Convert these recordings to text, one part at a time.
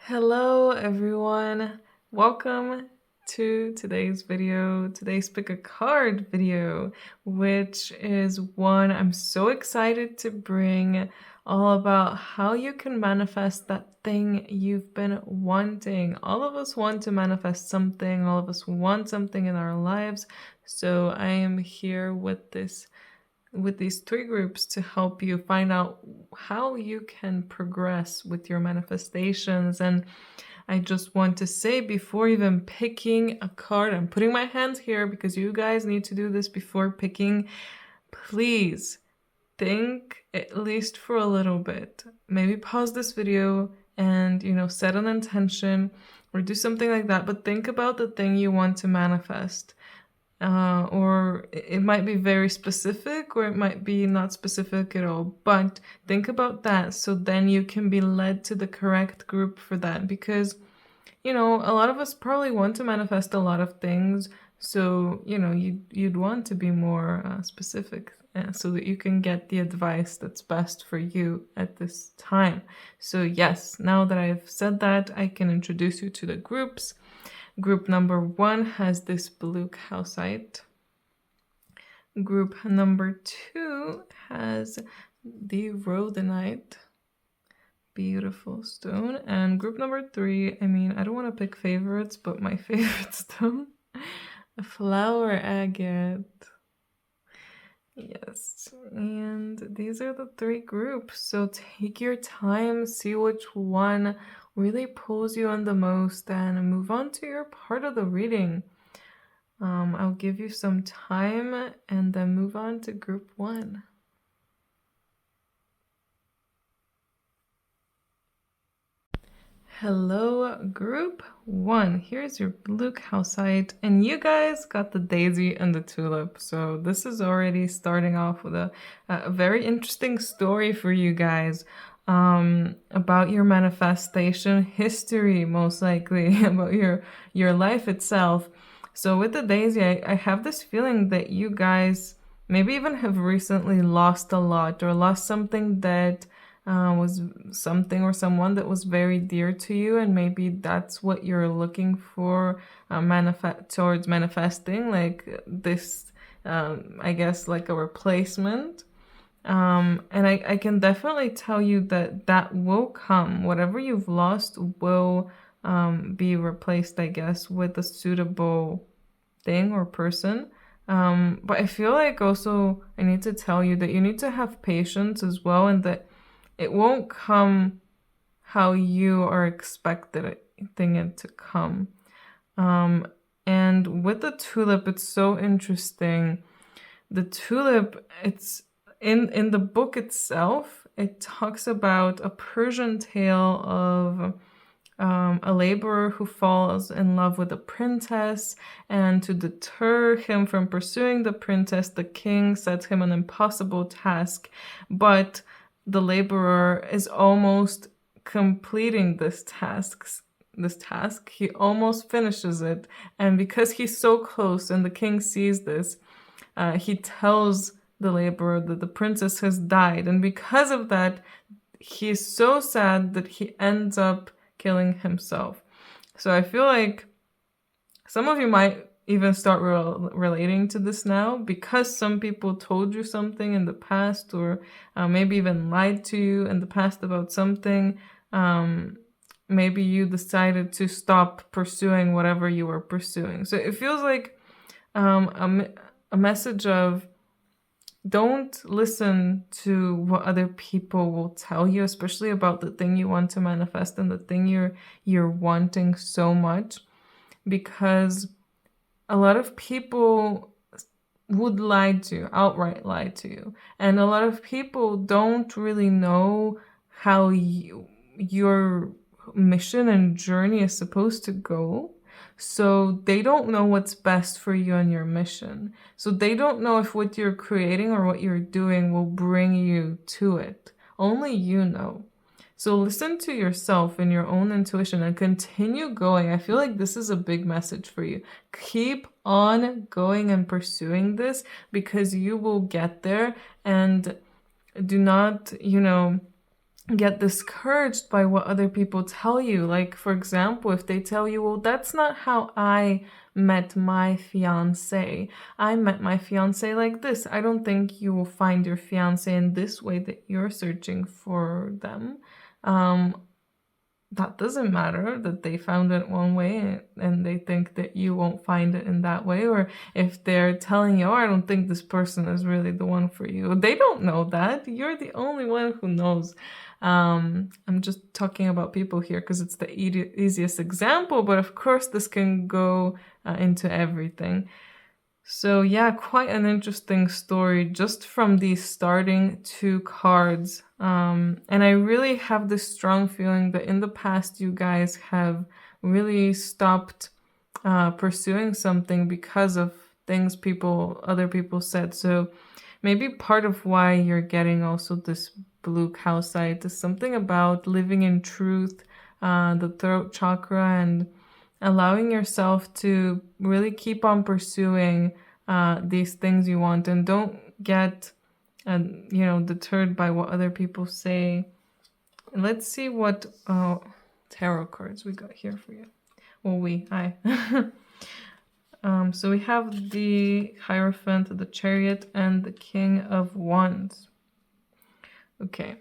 Hello everyone, welcome to today's video, today's pick a card video, which is one I'm so excited to bring, all about how you can manifest that thing you've been wanting. All of us want to manifest something, all of us want something in our lives, so I am here with these three groups to help you find out how you can progress with your manifestations. And I just want to say, before even picking a card, I'm putting my hands here because you guys need to do this before picking. Please think at least for a little bit. Maybe pause this video and, set an intention or do something like that, but think about the thing you want to manifest. Or it might be very specific, or it might be not specific at all, but think about that so then you can be led to the correct group for that. Because a lot of us probably want to manifest a lot of things, so you'd want to be more specific, so that you can get the advice that's best for you at this time. So yes, now that I've said that, I can introduce you to the groups. Group number 1 has this blue calcite. Group number 2 has the rhodonite, beautiful stone. And group number 3, I don't want to pick favorites, but my favorite stone, a flower agate. Yes, and these are the 3 groups, so take your time, see which one really pulls you on the most, and move on to your part of the reading. I'll give you some time and then move on to group 1. Hello, group 1. Here's your blue calcite, and you guys got the daisy and the tulip. So this is already starting off with a very interesting story for you guys, about your manifestation history, most likely, about your life itself. So with the daisy, I have this feeling that you guys maybe even have recently lost a lot, or lost something that was something or someone that was very dear to you, and maybe that's what you're looking for, towards manifesting, like this, I guess, like a replacement. And I can definitely tell you that that will come. Whatever you've lost will be replaced, I guess, with a suitable thing or person. But I feel like also I need to tell you that you need to have patience as well, and that it won't come how you are expecting it to come. And with the tulip, it's so interesting. The tulip, it's in the book itself, it talks about a Persian tale of a laborer who falls in love with a princess, and to deter him from pursuing the princess, the king sets him an impossible task. But the laborer is almost completing this task. He almost finishes it, and because he's so close and the king sees this, he tells the laborer that the princess has died, and because of that, he's so sad that he ends up killing himself. So I feel like some of you might even start relating to this now, because some people told you something in the past, or maybe even lied to you in the past about something. Maybe you decided to stop pursuing whatever you were pursuing. So it feels like a message of, don't listen to what other people will tell you, especially about the thing you want to manifest and the thing you're wanting so much, because a lot of people would outright lie to you. And a lot of people don't really know how your mission and journey is supposed to go. So they don't know what's best for you and your mission. So they don't know if what you're creating or what you're doing will bring you to it. Only you know. So listen to yourself and your own intuition and continue going. I feel like this is a big message for you. Keep on going and pursuing this, because you will get there. And do not, get discouraged by what other people tell you. Like, for example, if they tell you, well, that's not how I met my fiance. I met my fiance like this. I don't think you will find your fiance in this way that you're searching for them. That doesn't matter that they found it one way and they think that you won't find it in that way. Or if they're telling you, oh, I don't think this person is really the one for you. They don't know that. You're the only one who knows. I'm just talking about people here because it's the easiest example, but of course this can go into everything. So yeah, quite an interesting story just from these starting 2 cards. And I really have this strong feeling that in the past you guys have really stopped pursuing something because of things other people said. So maybe part of why you're getting also this blue calcite is something about living in truth, the throat chakra, and allowing yourself to really keep on pursuing these things you want, and don't get deterred by what other people say. Let's see what tarot cards we got here for you. Well, I so we have the Hierophant, the Chariot, and the King of Wands. Okay.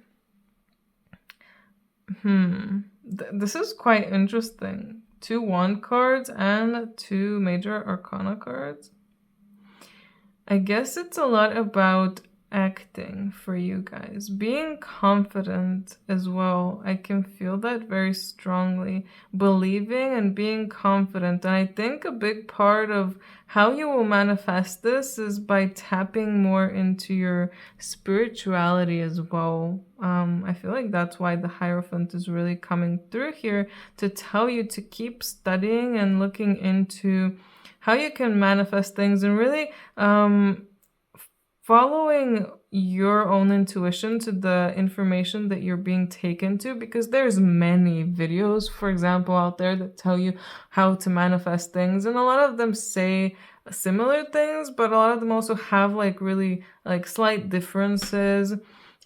This is quite interesting. 2 wand cards and 2 major arcana cards. I guess it's a lot about acting for you guys. Being confident as well. I can feel that very strongly. Believing and being confident. And I think a big part of how you will manifest this is by tapping more into your spirituality as well. I feel like that's why the Hierophant is really coming through here, to tell you to keep studying and looking into how you can manifest things, and really following your own intuition to the information that you're being taken to, because there's many videos, for example, out there that tell you how to manifest things, and a lot of them say similar things, but a lot of them also have really slight differences,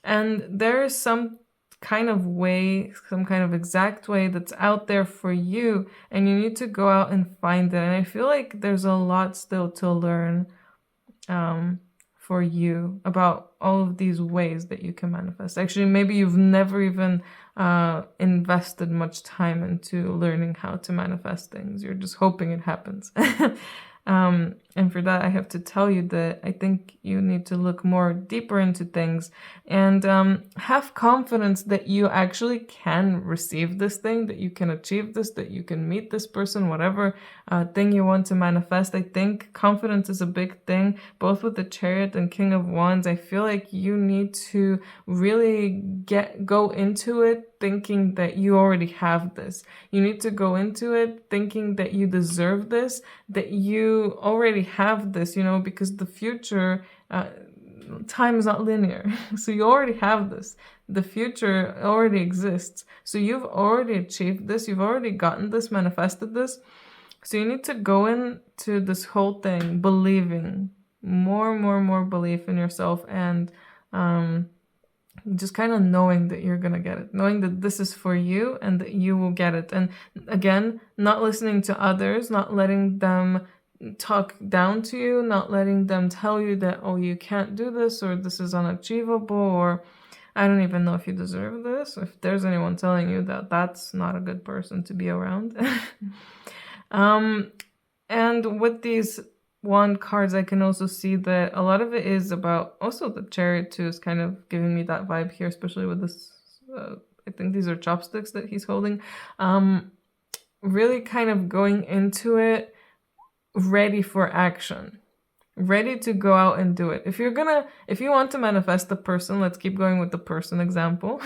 and there is some kind of way, some kind of exact way that's out there for you, and you need to go out and find it. And I feel like there's a lot still to learn for you about all of these ways that you can manifest. Actually, maybe you've never even invested much time into learning how to manifest things. You're just hoping it happens. And for that, I have to tell you that I think you need to look more deeper into things and have confidence that you actually can receive this thing, that you can achieve this, that you can meet this person, whatever thing you want to manifest. I think confidence is a big thing, both with the Chariot and King of Wands. I feel like you need to really go into it thinking that you already have this. You need to go into it thinking that you deserve this, that you already have this, because the future, time is not linear. So you already have this. The future already exists. So you've already achieved this. You've already gotten this, manifested this. So you need to go into this whole thing believing, more belief in yourself, and just kind of knowing that you're gonna get it, knowing that this is for you and that you will get it. And again, not listening to others, not letting them talk down to you, not letting them tell you that, oh, you can't do this, or this is unachievable, or I don't even know if you deserve this. If there's anyone telling you that, that's not a good person to be around. And with these wand cards, I can also see that a lot of it is about, also the Chariot too is kind of giving me that vibe here, especially with this, I think these are chopsticks that he's holding. Really kind of going into it ready for action, ready to go out and do it. If you want to manifest the person, let's keep going with the person example.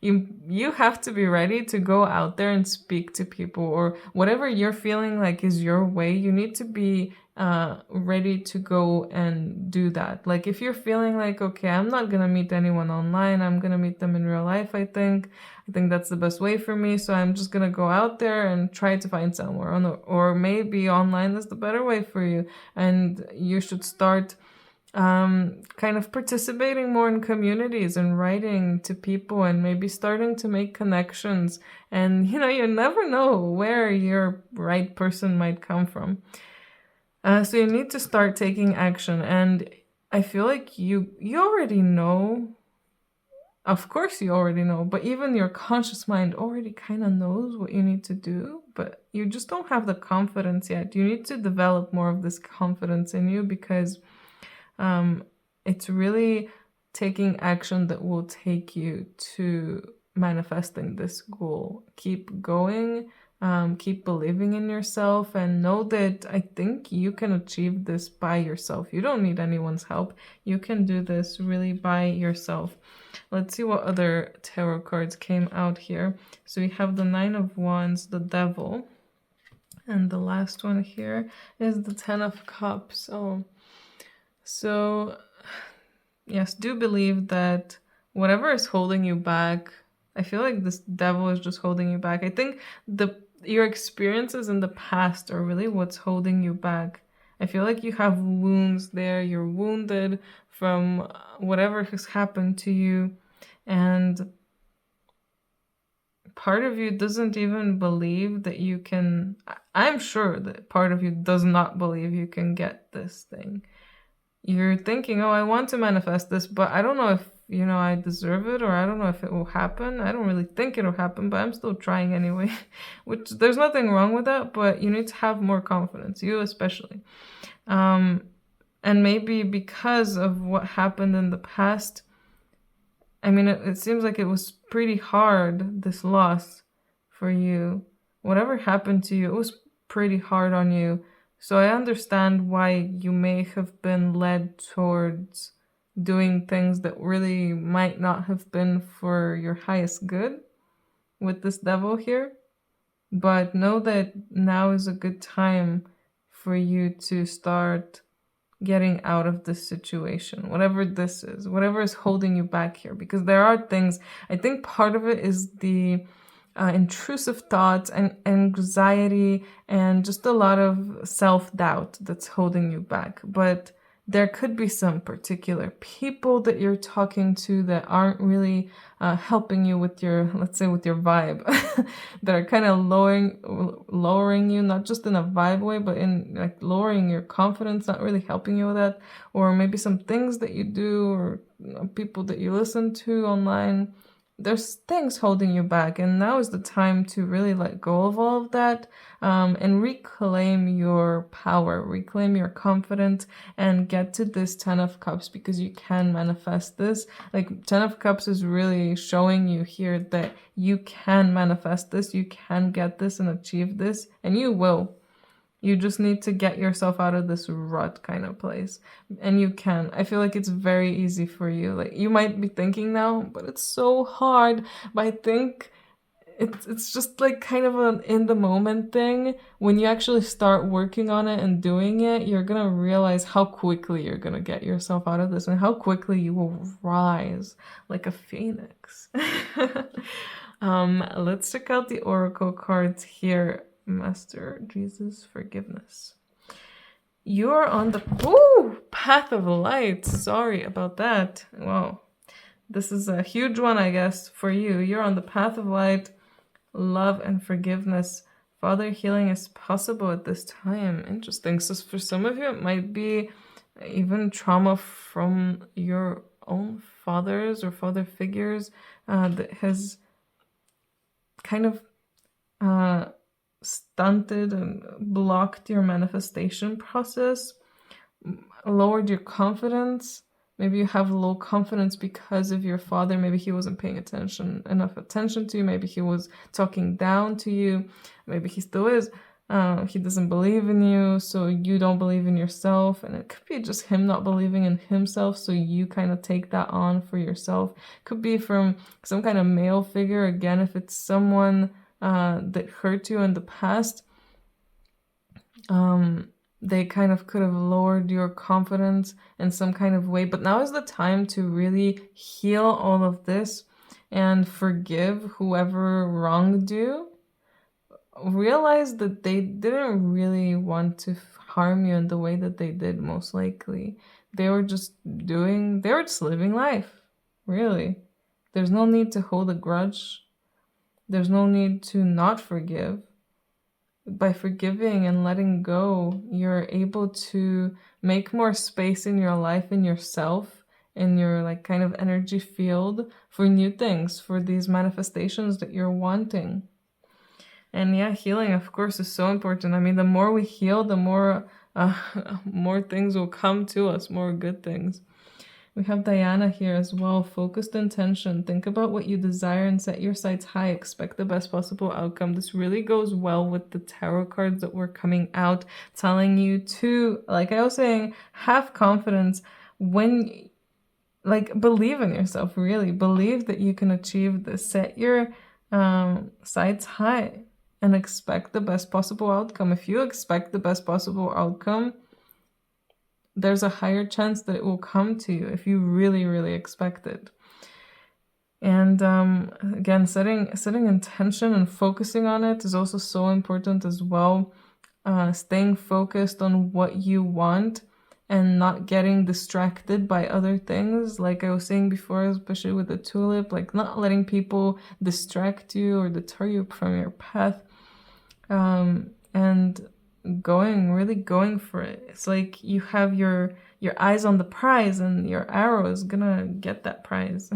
You have to be ready to go out there and speak to people, or whatever you're feeling like is your way. You need to be ready to go and do that. Like if you're feeling like, okay, I'm not gonna meet anyone online, I'm gonna meet them in real life, I think that's the best way for me, so I'm just gonna go out there and try to find someone, or maybe online is the better way for you, and you should start kind of participating more in communities and writing to people and maybe starting to make connections. And, you never know where your right person might come from. So you need to start taking action. And I feel like you already know. Of course you already know, but even your conscious mind already kind of knows what you need to do, but you just don't have the confidence yet. You need to develop more of this confidence in you, because it's really taking action that will take you to manifesting this goal. Keep going, keep believing in yourself, and know that I think you can achieve this by yourself. You don't need anyone's help. You can do this really by yourself. Let's see what other tarot cards came out here. So we have the Nine of Wands, the Devil, and the last one here is the Ten of Cups. So yes, do believe that whatever is holding you back, I feel like this devil is just holding you back. I think your experiences in the past are really what's holding you back. I feel like you have wounds there. You're wounded from whatever has happened to you. And part of you doesn't even believe that you can. I'm sure that part of you does not believe you can get this thing. You're thinking, I want to manifest this, but I don't know if, I deserve it, or I don't know if it will happen. I don't really think it'll happen, but I'm still trying anyway, which there's nothing wrong with that, but you need to have more confidence, you especially. And maybe because of what happened in the past, I mean, it seems like it was pretty hard, this loss for you. Whatever happened to you, it was pretty hard on you. So I understand why you may have been led towards doing things that really might not have been for your highest good with this devil here. But know that now is a good time for you to start getting out of this situation, whatever this is, whatever is holding you back here. Because there are things, I think part of it is the intrusive thoughts and anxiety and just a lot of self-doubt that's holding you back. But there could be some particular people that you're talking to that aren't really helping you with your, let's say, with your vibe, that are kind of lowering you, not just in a vibe way, but in like lowering your confidence, not really helping you with that. Or maybe some things that you do, or people that you listen to online. There's things holding you back, and now is the time to really let go of all of that, and reclaim your power, reclaim your confidence, and get to this 10 of Cups, because you can manifest this. Like 10 of Cups is really showing you here that you can manifest this, you can get this and achieve this, and you will. You just need to get yourself out of this rut kind of place. And you can. I feel like it's very easy for you. Like, you might be thinking now, but it's so hard. But I think it's just like kind of an in the moment thing. When you actually start working on it and doing it, you're gonna realize how quickly you're gonna get yourself out of this, and how quickly you will rise like a phoenix. Let's check out the oracle cards here. Master Jesus, forgiveness. You're on the path of light. Sorry about that. Wow. This is a huge one, I guess, for you. You're on the path of light, love, and forgiveness. Father, healing is possible at this time. Interesting. So for some of you, it might be even trauma from your own fathers or father figures that has kind of stunted and blocked your manifestation process, lowered your confidence. Maybe you have low confidence because of your father. Maybe he wasn't paying enough attention to you. Maybe he was talking down to you. Maybe he still is. He doesn't believe in you, so you don't believe in yourself. And it could be just him not believing in himself, so you kind of take that on for yourself. Could be from some kind of male figure. Again, if it's someone that hurt you in the past, they kind of could have lowered your confidence in some kind of way. But now is the time to really heal all of this and forgive whoever wronged you. Realize that they didn't really want to harm you in the way that they did, most likely. They were just living life, really. There's no need to hold a grudge. There's no need to not forgive. By forgiving and letting go, you're able to make more space in your life, in yourself, in your like kind of energy field for new things, for these manifestations that you're wanting. And yeah, healing, of course, is so important. I mean, the more we heal, the more more things will come to us, more good things. We have Diana here as well. Focused intention. Think about what you desire and set your sights high. Expect the best possible outcome. This really goes well with the tarot cards that were coming out, telling you to, like I was saying, have confidence when, like, believe in yourself, really. Believe that you can achieve this. Set your sights high and expect the best possible outcome. If you expect the best possible outcome, there's a higher chance that it will come to you if you really, really expect it. And again, setting intention and focusing on it is also so important as well. Staying focused on what you want and not getting distracted by other things. Like I was saying before, especially with the tulip, like not letting people distract you or deter you from your path. And really going for it. It's like you have your eyes on the prize and your arrow is gonna get that prize.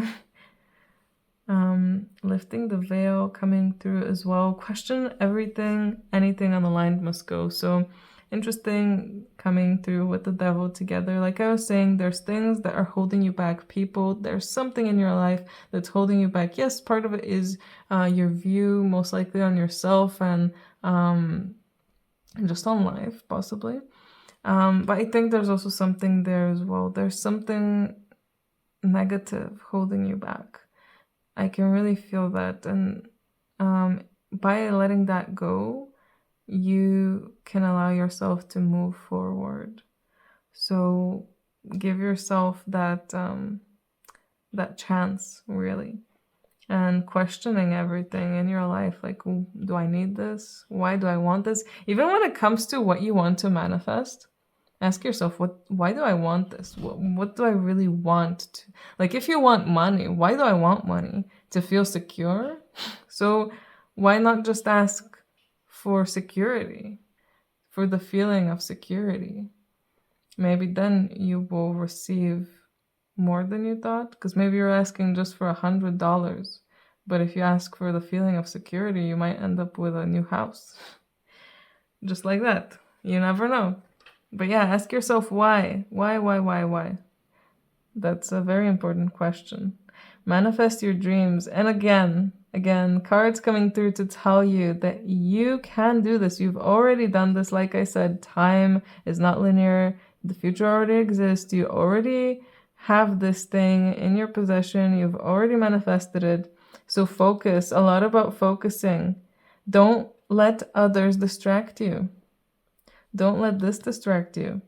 Lifting the veil, coming through as well. Question everything, anything on the line must go. So interesting coming through with the devil together. Like I was saying, there's things that are holding you back. People, there's something in your life that's holding you back. Yes, part of it is your view, most likely on yourself and just on life, possibly. But I think there's also something there as well. There's something negative holding you back. I can really feel that. And by letting that go, you can allow yourself to move forward. So give yourself that chance, really. And questioning everything in your life, like, do I need this? Why do I want this? Even when it comes to what you want to manifest, ask yourself, why do I want this? What do I really want? Like, if you want money, why do I want money? To feel secure? So why not just ask for security, for the feeling of security? Maybe then you will receive more than you thought, because maybe you're asking just for $100, but if you ask for the feeling of security, you might end up with a new house. Just like that. You never know. But yeah, ask yourself why. Why? That's a very important question. Manifest your dreams. And again, cards coming through to tell you that you can do this. You've already done this. Like I said, time is not linear. The future already exists. You already have this thing in your possession. You've already manifested it. So focus. A lot about focusing. Don't let others distract you. Don't let this distract you.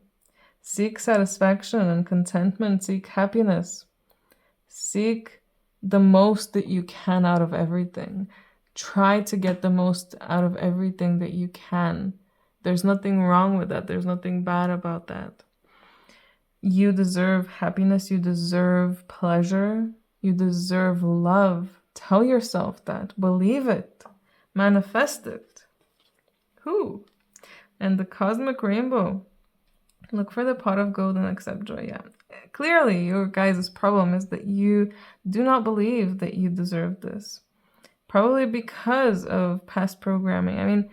Seek satisfaction and contentment. Seek happiness. Seek the most that you can out of everything. Try to get the most out of everything that you can. There's nothing wrong with that. There's nothing bad about that. You deserve happiness. You deserve pleasure. You deserve love. Tell yourself that. Believe it. Manifest it. Who? And the cosmic rainbow. Look for the pot of gold and accept joy. Yeah. Clearly, your guys' problem is that you do not believe that you deserve this. Probably because of past programming. I mean,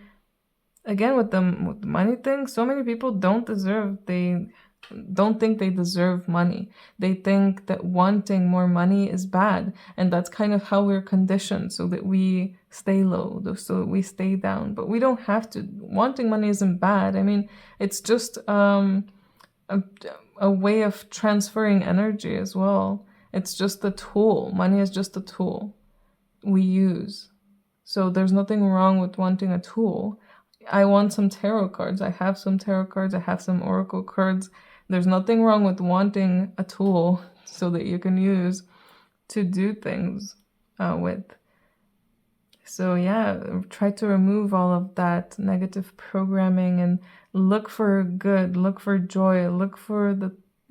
again, with the money thing, so many people don't think they deserve money. They think that wanting more money is bad. And that's kind of how we're conditioned, so that we stay low, so that we stay down. But we don't have to. Wanting money isn't bad. I mean, it's just a way of transferring energy as well. It's just a tool. Money is just a tool we use. So there's nothing wrong with wanting a tool. I want some tarot cards. I have some tarot cards. I have some oracle cards. There's nothing wrong with wanting a tool so that you can use to do things with. So yeah, try to remove all of that negative programming and look for good, look for joy, look for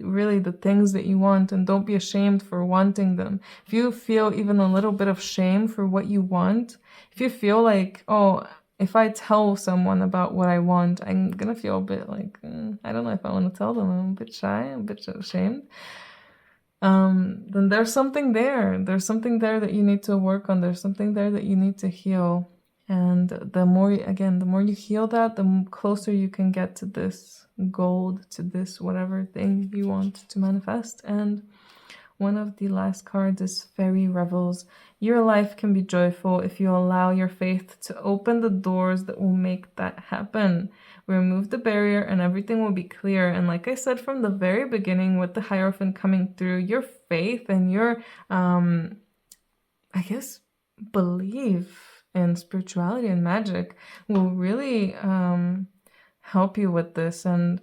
really the things that you want, and don't be ashamed for wanting them. If you feel even a little bit of shame for what you want, if you feel like, oh, if I tell someone about what I want, I'm gonna feel a bit like, I don't know if I want to tell them, I'm a bit shy, I'm a bit ashamed, then there's something there. There's something there that you need to work on. There's something there that you need to heal. And the more you heal that, the closer you can get to this gold, to this whatever thing you want to manifest. And one of the last cards is Fairy Revels. Your life can be joyful if you allow your faith to open the doors that will make that happen. Remove the barrier and everything will be clear. And like I said from the very beginning, with the Hierophant coming through, your faith and your, I guess, belief in spirituality and magic will really help you with this. And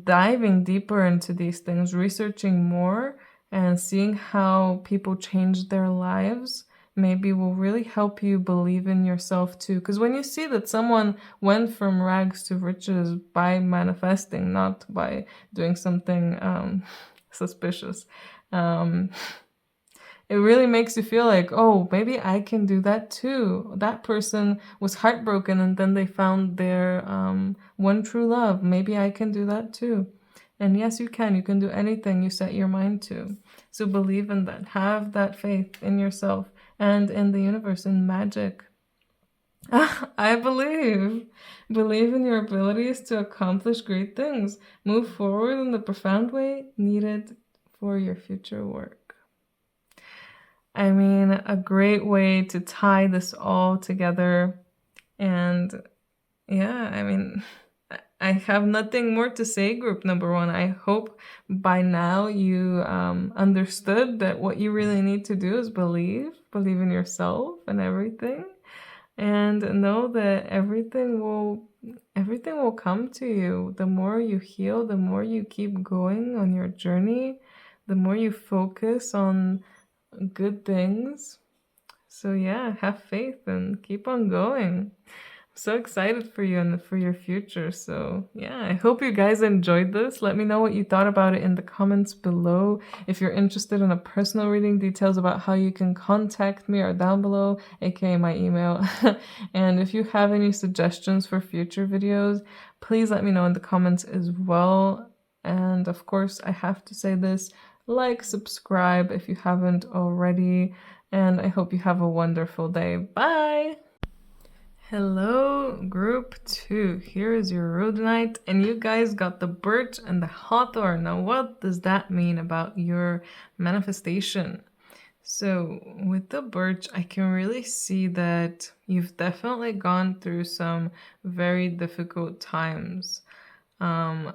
diving deeper into these things, researching more, and seeing how people change their lives maybe will really help you believe in yourself too. Because when you see that someone went from rags to riches by manifesting, not by doing something suspicious, it really makes you feel like, oh, maybe I can do that too. That person was heartbroken and then they found their one true love. Maybe I can do that too. And yes, you can. You can do anything you set your mind to. So believe in that. Have that faith in yourself and in the universe, in magic. I believe. Believe in your abilities to accomplish great things. Move forward in the profound way needed for your future work. I mean, a great way to tie this all together. And yeah, I mean, I have nothing more to say, group number one. I hope by now you understood that what you really need to do is believe in yourself and everything, and know that everything will come to you. The more you heal, the more you keep going on your journey, the more you focus on good things. So yeah, have faith and keep on going. So excited for you and for your future. So yeah, I hope you guys enjoyed this. Let me know what you thought about it in the comments below. If you're interested in a personal reading, details about how you can contact me are down below, aka my email. And if you have any suggestions for future videos, please let me know in the comments as well. And of course, I have to say this, like, subscribe if you haven't already. And I hope you have a wonderful day. Bye! Hello, group 2. Here is your rhodonite, and you guys got the birch and the hawthorn. Now, what does that mean about your manifestation? So, with the birch, I can really see that you've definitely gone through some very difficult times.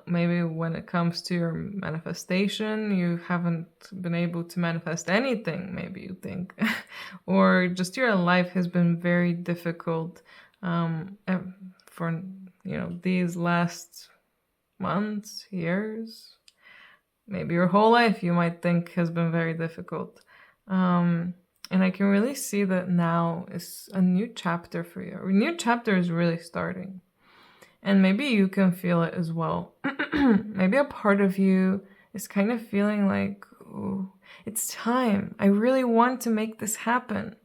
Maybe when it comes to your manifestation, you haven't been able to manifest anything, maybe you think, or just your life has been very difficult for, these last months, years, maybe your whole life you might think has been very difficult. And I can really see that now is a new chapter for you. A new chapter is really starting. And maybe you can feel it as well. Maybe a part of you is kind of feeling like, oh, it's time. I really want to make this happen.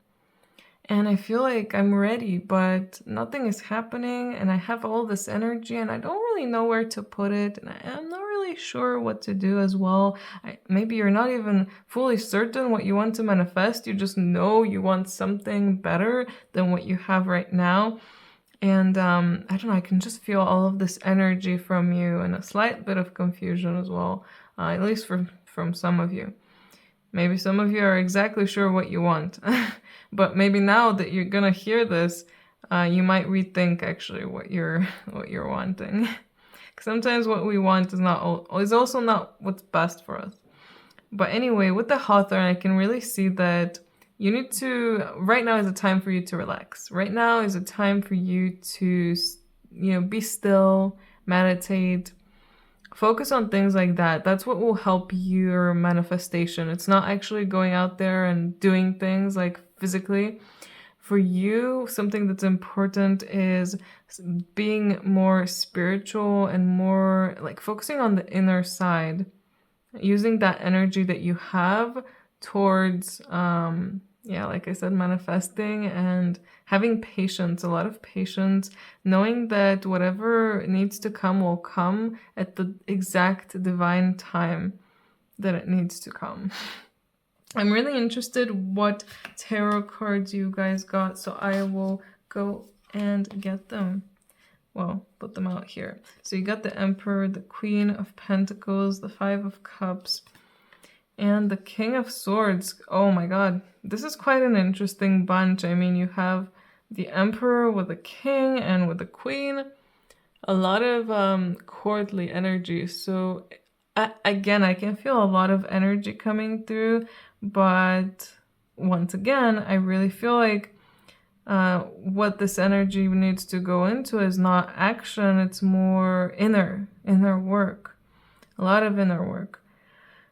And I feel like I'm ready, but nothing is happening. And I have all this energy and I don't really know where to put it. And I'm not really sure what to do as well. Maybe you're not even fully certain what you want to manifest. You just know you want something better than what you have right now. And I don't know, I can just feel all of this energy from you and a slight bit of confusion as well, at least from some of you. Maybe some of you are exactly sure what you want, but maybe now that you're gonna hear this, you might rethink actually what you're wanting. Sometimes what we want is also not what's best for us. But anyway, with the hawthorn, I can really see that you need to, right now is a time for you to relax. Right now is a time for you to, be still, meditate, focus on things like that. That's what will help your manifestation. It's not actually going out there and doing things like physically. For you, something that's important is being more spiritual and more like focusing on the inner side. using that energy that you have towards, yeah, like I said, manifesting and having patience, a lot of patience, knowing that whatever needs to come will come at the exact divine time that it needs to come. I'm really interested what tarot cards you guys got, so I will go and get them. Well, put them out here. So you got the Emperor, the Queen of Pentacles, the Five of Cups, and the King of Swords. Oh my god, this is quite an interesting bunch. I mean, you have the Emperor with the King and with the Queen. A lot of courtly energy. So again, I can feel a lot of energy coming through, but once again, I really feel like what this energy needs to go into is not action, it's more inner work. A lot of inner work.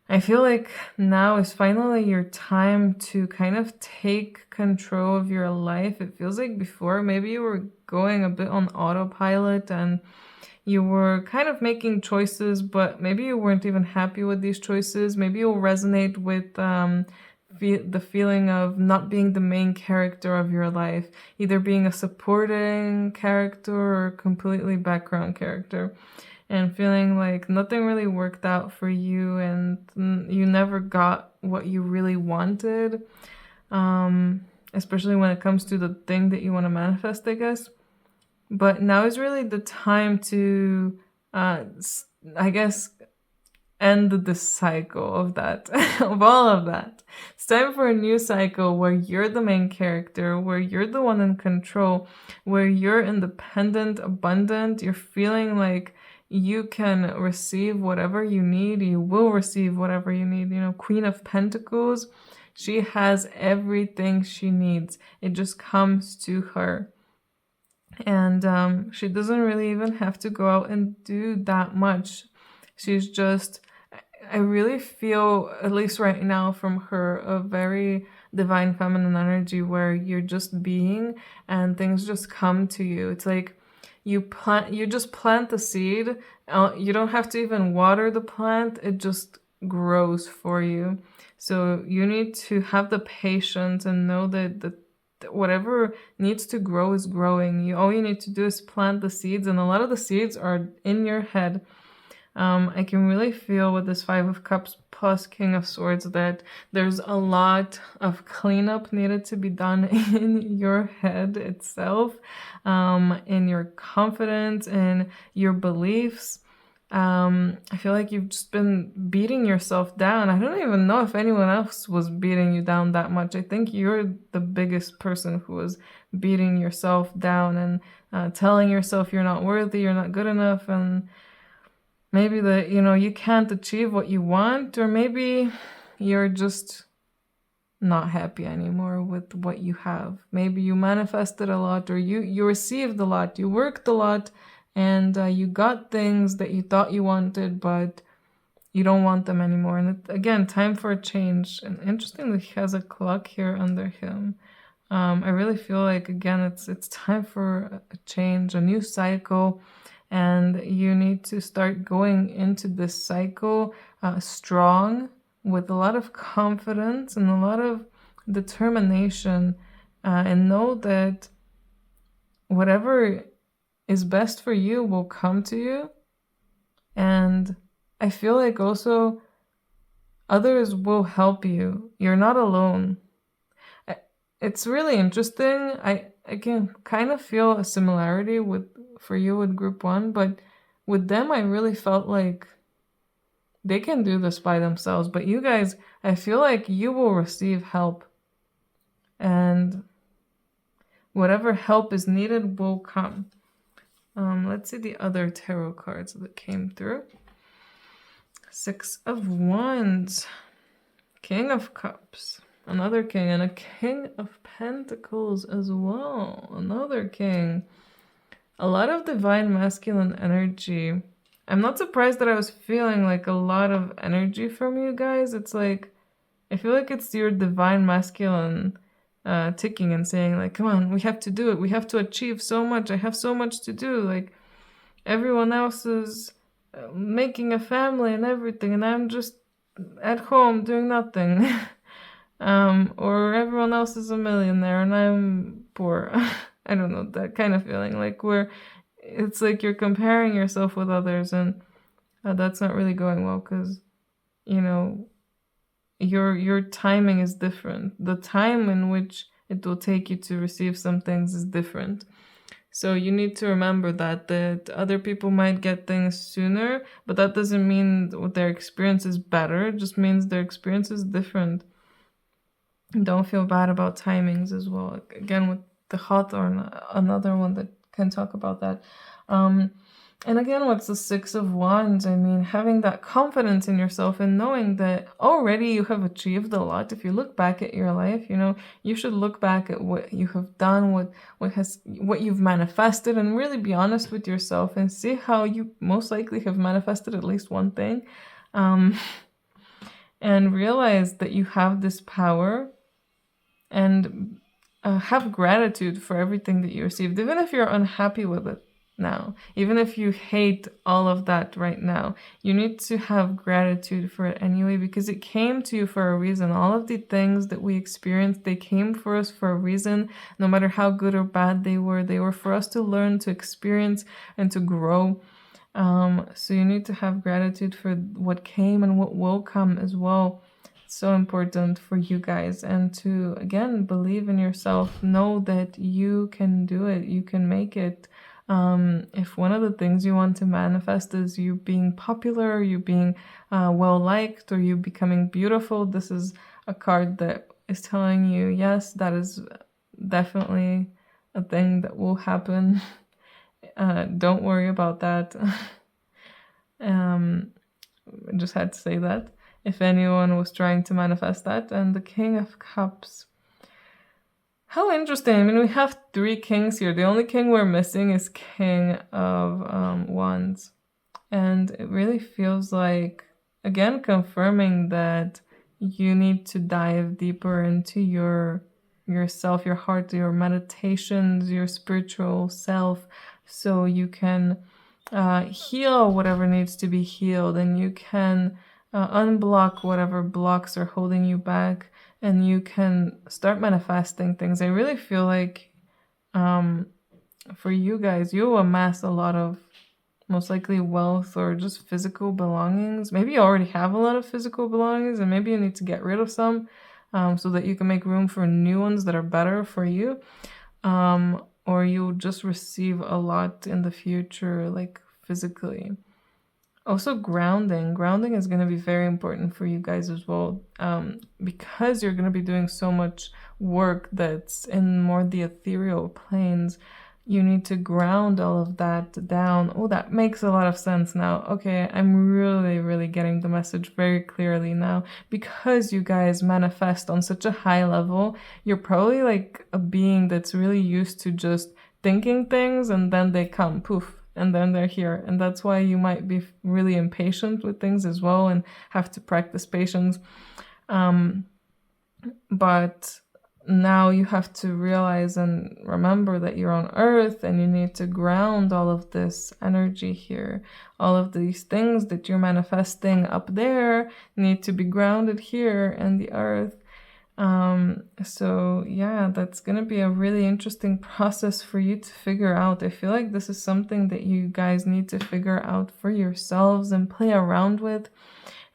I feel like now is finally your time to kind of take control of your life. It feels like before maybe you were going a bit on autopilot and you were kind of making choices, but maybe you weren't even happy with these choices. Maybe you'll resonate with the feeling of not being the main character of your life, either being a supporting character or completely background character, and feeling like nothing really worked out for you and you never got what you really wanted, especially when it comes to the thing that you want to manifest, I guess. But now is really the time to, I guess, end the cycle of that, of all of that. It's time for a new cycle where you're the main character, where you're the one in control, where you're independent, abundant, you're feeling like you can receive whatever you need, you will receive whatever you need. You know, Queen of Pentacles, she has everything she needs. It just comes to her. And she doesn't really even have to go out and do that much. She's just, I really feel, at least right now from her, a very divine feminine energy where you're just being and things just come to you. It's like you just plant the seed. You don't have to even water the plant. It just grows for you. So you need to have the patience and know that whatever needs to grow is growing. All you need to do is plant the seeds, and a lot of the seeds are in your head. I can really feel with this Five of Cups plus King of Swords that there's a lot of cleanup needed to be done in your head itself, in your confidence, in your beliefs. I feel like you've just been beating yourself down. I don't even know if anyone else was beating you down that much. I think you're the biggest person who was beating yourself down and telling yourself you're not worthy, you're not good enough, and maybe that, you can't achieve what you want, or maybe you're just not happy anymore with what you have. Maybe you manifested a lot, or you received a lot, you worked a lot, and you got things that you thought you wanted, but you don't want them anymore. And again, time for a change. And interestingly, he has a clock here under him. I really feel like, again, it's time for a change, a new cycle. And you need to start going into this cycle strong, with a lot of confidence and a lot of determination, and know that whatever is best for you will come to you. And I feel like also others will help you. You're not alone. It's really interesting. I can kind of feel a similarity for you with group 1, but with them I really felt like they can do this by themselves. But you guys, I feel like you will receive help, and whatever help is needed will come. Let's see the other tarot cards that came through. Six of Wands, King of Cups, another king, and a King of Pentacles as well, another king. A lot of divine masculine energy. I'm not surprised that I was feeling like a lot of energy from you guys. It's like, I feel like it's your divine masculine ticking and saying like, come on, we have to do it. We have to achieve so much. I have so much to do. Like, everyone else is making a family and everything, and I'm just at home doing nothing. Or everyone else is a millionaire and I'm poor. I don't know, that kind of feeling, like where it's like you're comparing yourself with others, and that's not really going well, because you know your timing is different. The time in which it will take you to receive some things is different. So you need to remember that other people might get things sooner, but that doesn't mean their experience is better. It just means their experience is different. Don't feel bad about timings as well. Again, with the Hawthorne, another one that can talk about that. And again, what's the Six of Wands? I mean, having that confidence in yourself and knowing that already you have achieved a lot. If you look back at your life, you should look back at what you have done, what you've manifested, and really be honest with yourself and see how you most likely have manifested at least one thing. And realize that you have this power, and have gratitude for everything that you received, even if you're unhappy with it now, even if you hate all of that right now. You need to have gratitude for it anyway, because it came to you for a reason. All of the things that we experienced, they came for us for a reason. No matter how good or bad they were for us to learn, to experience, and to grow. So you need to have gratitude for what came and what will come as well. So important for you guys, and to again believe in yourself. Know that you can do it, you can make it. If one of the things you want to manifest is you being popular, you being well liked, or you becoming beautiful, this is a card that is telling you, yes, that is definitely a thing that will happen. Don't worry about that. I just had to say that, if anyone was trying to manifest that. And the King of Cups. How interesting. I mean, we have 3 kings here. The only king we're missing is King of Wands. And it really feels like, again, confirming that you need to dive deeper into yourself, your heart, your meditations, your spiritual self, so you can heal whatever needs to be healed, and you can unblock whatever blocks are holding you back, and you can start manifesting things. I really feel like for you guys, you will amass a lot of most likely wealth or just physical belongings. Maybe you already have a lot of physical belongings, and maybe you need to get rid of some so that you can make room for new ones that are better for you. Or you'll just receive a lot in the future, like physically. Also, grounding. Grounding is going to be very important for you guys as well, because you're going to be doing so much work that's in more the ethereal planes. You need to ground all of that down. Oh, that makes a lot of sense now. Okay, I'm really, really getting the message very clearly now. Because you guys manifest on such a high level, you're probably like a being that's really used to just thinking things, and then they come, poof, and then they're here. And that's why you might be really impatient with things as well, and have to practice patience. But now you have to realize and remember that you're on Earth, and you need to ground all of this energy here. All of these things that you're manifesting up there need to be grounded here in the Earth. So yeah, that's gonna be a really interesting process for you to figure out. I feel like this is something that you guys need to figure out for yourselves and play around with.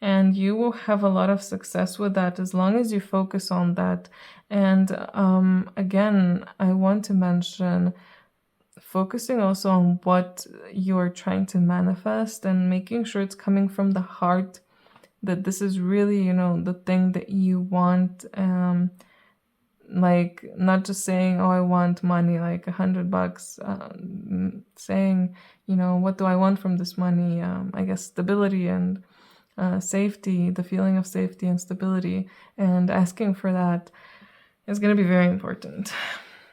And you will have a lot of success with that as long as you focus on that. And again, I want to mention focusing also on what you're trying to manifest, and making sure it's coming from the heart, that this is really, the thing that you want. Like, not just saying, oh, I want money, like $100, saying, what do I want from this money? I guess stability and safety, the feeling of safety and stability, and asking for that is going to be very important.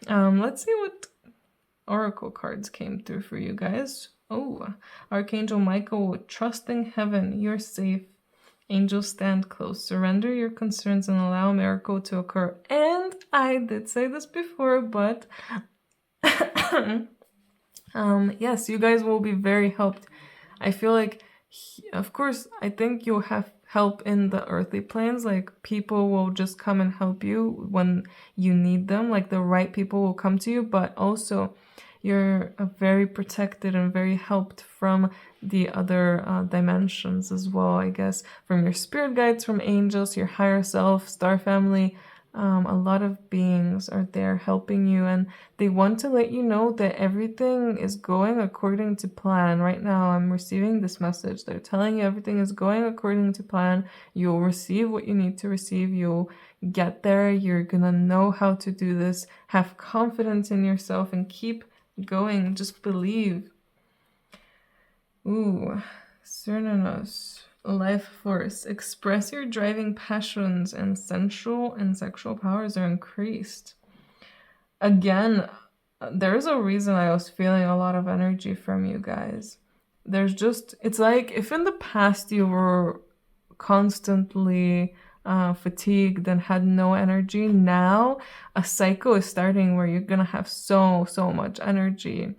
Let's see what oracle cards came through for you guys. Oh, Archangel Michael, trusting heaven, you're safe. Angels, stand close. Surrender your concerns and allow a miracle to occur. And I did say this before, but yes, you guys will be very helped. I feel like, of course, I think you'll have help in the earthly planes. Like people will just come and help you when you need them. Like the right people will come to you, but also you're very protected and very helped from the other dimensions as well, I guess, from your spirit guides, from angels, your higher self, star family. A lot of beings are there helping you, and they want to let you know that everything is going according to plan. Right now, I'm receiving this message. They're telling you everything is going according to plan. You'll receive what you need to receive. You'll get there. You're gonna know how to do this. Have confidence in yourself and keep going. Just believe. Ooh, Cernunnos. Life force. Express your driving passions, and sensual and sexual powers are increased. Again, there's a reason I was feeling a lot of energy from you guys. There's just, it's like if in the past you were constantly fatigued and had no energy, now a cycle is starting where you're gonna have so much energy.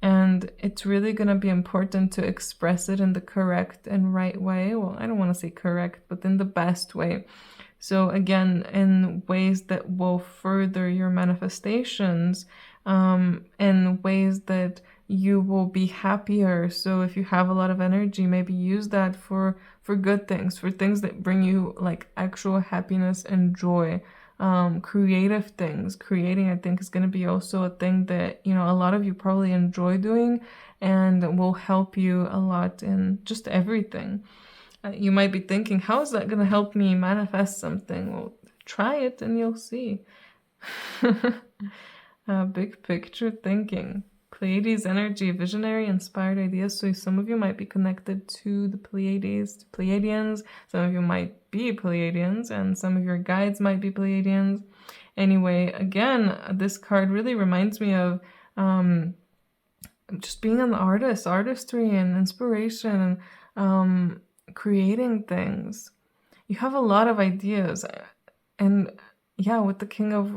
And it's really going to be important to express it in the correct and right way. Well, I don't want to say correct, but in the best way. So again, in ways that will further your manifestations, in ways that you will be happier. So if you have a lot of energy, maybe use that for good things, for things that bring you like actual happiness and joy. Creative things. Creating, I think, is going to be also a thing that, you know, a lot of you probably enjoy doing and will help you a lot in just everything. You might be thinking, how is that going to help me manifest something? Well, try it and you'll see. Big picture thinking. Pleiades energy, visionary, inspired ideas. So some of you might be connected to the Pleiades, to Pleiadians. Some of you might be Pleiadians, and some of your guides might be Pleiadians. Anyway, again, this card really reminds me of just being an artist, artistry and inspiration, and creating things. You have a lot of ideas, and yeah, with the King of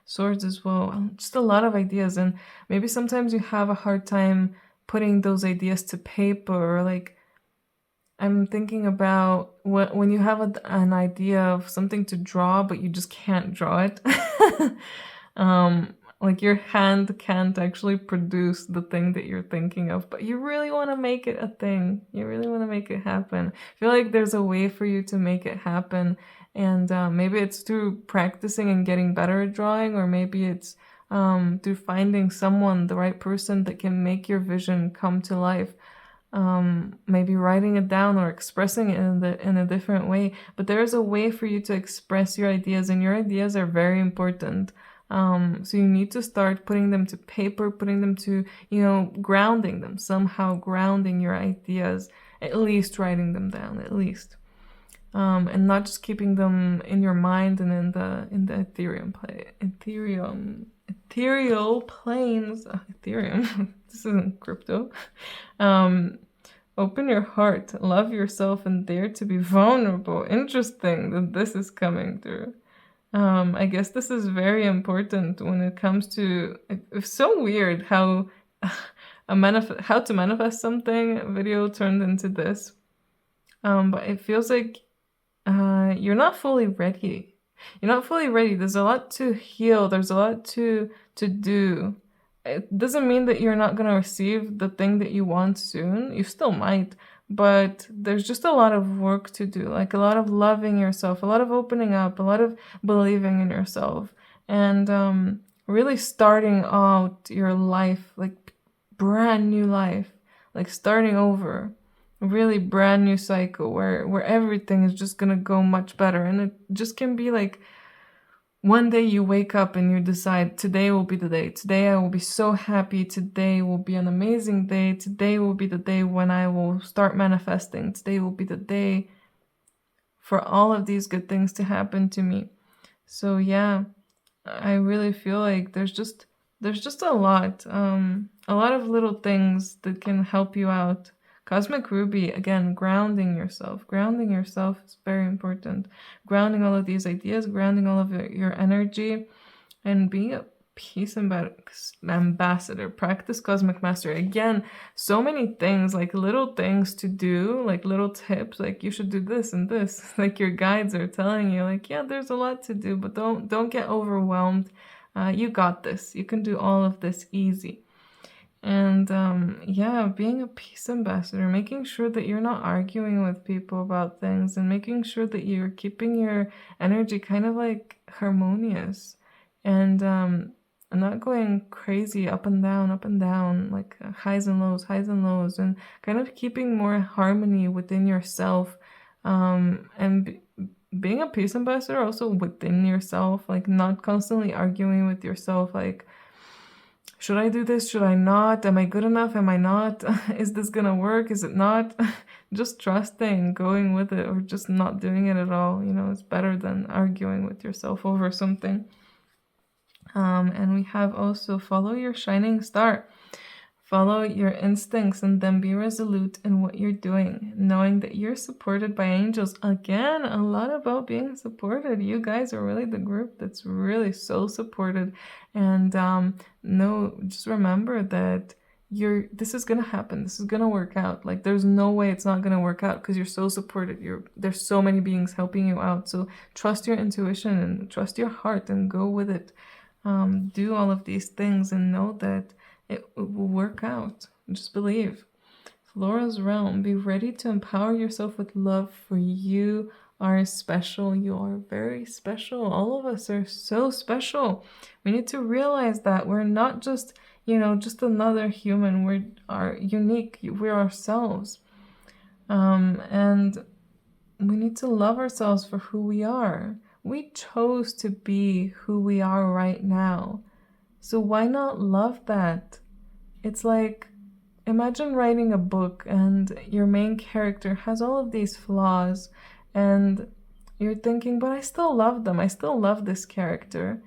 Swords as well, just a lot of ideas, and maybe sometimes you have a hard time putting those ideas to paper. Or like, I'm thinking about when you have an idea of something to draw, but you just can't draw it. Like your hand can't actually produce the thing that you're thinking of, but you really want to make it a thing. You really want to make it happen. I feel like there's a way for you to make it happen. And maybe it's through practicing and getting better at drawing, or maybe it's through finding someone, the right person that can make your vision come to life. Maybe writing it down or expressing it in a different way. But there is a way for you to express your ideas, and your ideas are very important. So you need to start putting them to paper, putting them to, you know, grounding them, somehow grounding your ideas, at least writing them down, at least. And not just keeping them in your mind and in the ethereal planes. Ethereum. This isn't crypto. Open your heart, love yourself, and dare to be vulnerable. Interesting that this is coming through. I guess this is very important when it comes to. It's so weird how how to manifest something video turned into this. But it feels like you're not fully ready. You're not fully ready. There's a lot to heal. There's a lot to do. It doesn't mean that you're not going to receive the thing that you want soon. You still might, but there's just a lot of work to do. Like a lot of loving yourself, a lot of opening up, a lot of believing in yourself, and really starting out your life, like brand new life, like starting over. A really brand new cycle where everything is just gonna go much better. And it just can be like one day you wake up and you decide, today will be the day. Today I will be so happy. Today will be an amazing day. Today will be the day when I will start manifesting. Today will be the day for all of these good things to happen to me. So yeah, I really feel like there's just a lot of little things that can help you out. Cosmic Ruby, again, grounding yourself. Grounding yourself is very important. Grounding all of these ideas, grounding all of your energy, and being peace ambassador, practice cosmic master. Again, so many things, like little things to do, like little tips, like you should do this and this. Like your guides are telling you, like, yeah, there's a lot to do, but don't get overwhelmed. You got this. You can do all of this easy. And yeah, being a peace ambassador, making sure that you're not arguing with people about things, and making sure that you're keeping your energy kind of like harmonious, and not going crazy up and down, like highs and lows, and kind of keeping more harmony within yourself, and being a peace ambassador also within yourself, like not constantly arguing with yourself, like, should I do this? Should I not? Am I good enough? Am I not? Is this gonna work? Is it not? Just trusting, going with it, or just not doing it at all. You know, it's better than arguing with yourself over something. And we have also follow your shining star. Follow your instincts and then be resolute in what you're doing, knowing that you're supported by angels. Again, a lot about being supported. You guys are really the group that's really so supported. And just remember that this is gonna happen. This is gonna work out. Like, there's no way it's not gonna work out because you're so supported. There's so many beings helping you out. So trust your intuition and trust your heart and go with it. Do all of these things and know that it will work out. Just believe. Flora's realm. Be ready to empower yourself with love, for you are special. You are very special. All of us are so special. We need to realize that we're not just, just another human. We are unique. We're ourselves. And we need to love ourselves for who we are. We chose to be who we are right now. So why not love that? It's like, imagine writing a book and your main character has all of these flaws and you're thinking, but I still love them. I still love this character.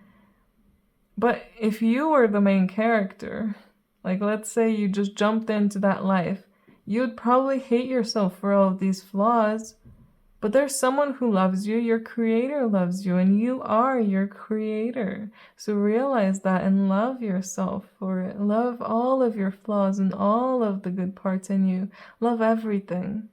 But if you were the main character, like let's say you just jumped into that life, you'd probably hate yourself for all of these flaws. But there's someone who loves you, your creator loves you, and you are your creator. So realize that and love yourself for it. Love all of your flaws and all of the good parts in you. Love everything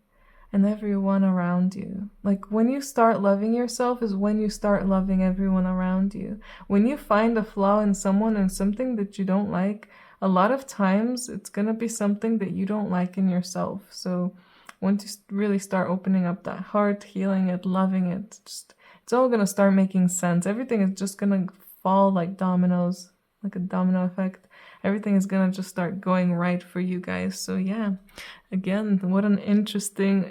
and everyone around you. Like, when you start loving yourself is when you start loving everyone around you. When you find a flaw in someone and something that you don't like, a lot of times it's going to be something that you don't like in yourself. So once you really start opening up that heart, healing it, loving it, it's all going to start making sense. Everything is just going to fall like dominoes, like a domino effect. Everything is going to just start going right for you guys. So yeah, again, what an interesting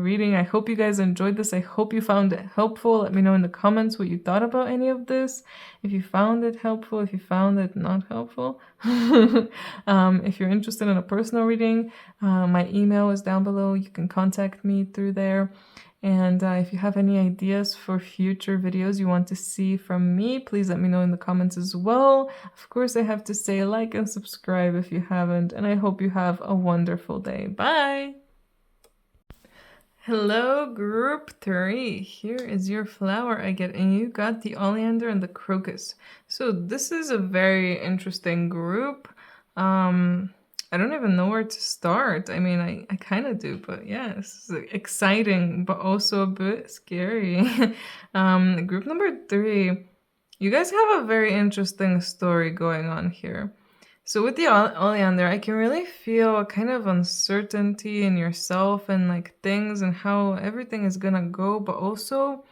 reading. I hope you guys enjoyed this. I hope you found it helpful. Let me know in the comments what you thought about any of this. If you found it helpful, if you found it not helpful. If you're interested in a personal reading, my email is down below. You can contact me through there. And if you have any ideas for future videos you want to see from me, please let me know in the comments as well. Of course, I have to say like and subscribe if you haven't, and I hope you have a wonderful day. Bye! Hello, group 3. Here is your flower agate, and you got the oleander and the crocus. So this is a very interesting group. I don't even know where to start. I mean, I kind of do, but yeah, this is exciting, but also a bit scary. Group number 3, you guys have a very interesting story going on here. So with the oleander, I can really feel a kind of uncertainty in yourself and like things and how everything is gonna go, but also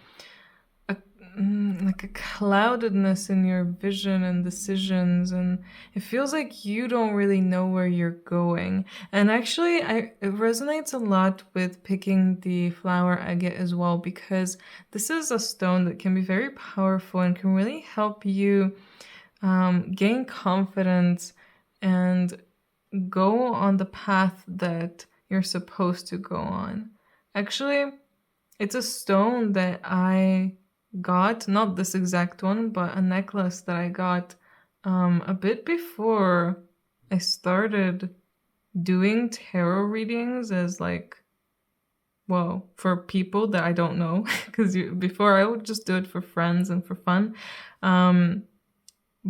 like a cloudedness in your vision and decisions, and it feels like you don't really know where you're going. And actually it resonates a lot with picking the flower agate as well, because this is a stone that can be very powerful and can really help you gain confidence and go on the path that you're supposed to go on. Actually, it's a stone that I got, not this exact one, but a necklace that I got a bit before I started doing tarot readings as like, well, for people that I don't know, because before I would just do it for friends and for fun.